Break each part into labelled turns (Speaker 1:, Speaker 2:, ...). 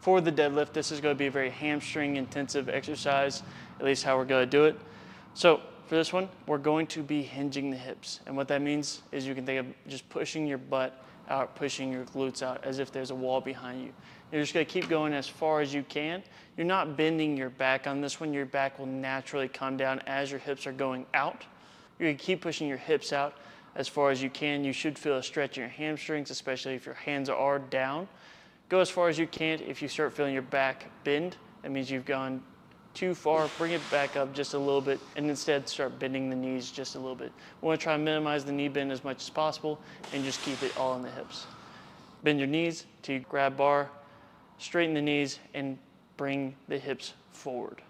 Speaker 1: For the deadlift, this is going to be a very hamstring intensive exercise, at least how we're going to do it. So for this one, we're going to be hinging the hips. And what that means is you can think of just pushing your butt out, pushing your glutes out as if there's a wall behind you. You're just going to keep going as far as you can. You're not bending your back on this one. Your back will naturally come down as your hips are going out. You're going to keep pushing your hips out as far as you can. You should feel a stretch in your hamstrings, especially if your hands are down. Go as far as you can. If you start feeling your back bend, that means you've gone too far. Bring it back up just a little bit and instead start bending the knees just a little bit. We want to try and minimize the knee bend as much as possible and just keep it all in the hips. Bend your knees till you grab bar, straighten the knees, and bring the hips forward.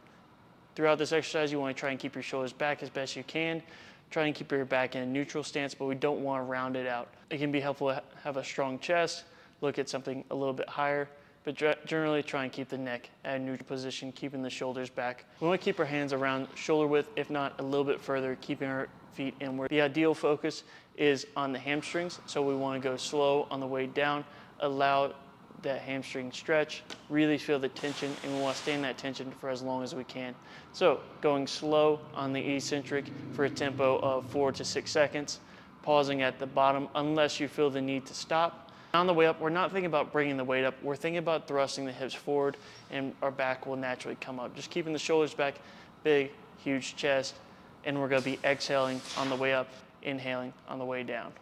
Speaker 1: Throughout this exercise, you want to try and keep your shoulders back as best you can. Try and keep your back in a neutral stance, but we don't want to round it out. It can be helpful to have a strong chest, look at something a little bit higher, but generally try and keep the neck at a neutral position, keeping the shoulders back. We want to keep our hands around shoulder width, if not a little bit further, keeping our feet inward. The ideal focus is on the hamstrings, so we want to go slow on the way down, allow that hamstring stretch, really feel the tension, and we want to stay in that tension for as long as we can. So going slow on the eccentric for a tempo of 4 to 6 seconds, pausing at the bottom unless you feel the need to stop. On the way up, we're not thinking about bringing the weight up, we're thinking about thrusting the hips forward and our back will naturally come up. Just keeping the shoulders back, big, huge chest, and we're going to be exhaling on the way up, inhaling on the way down.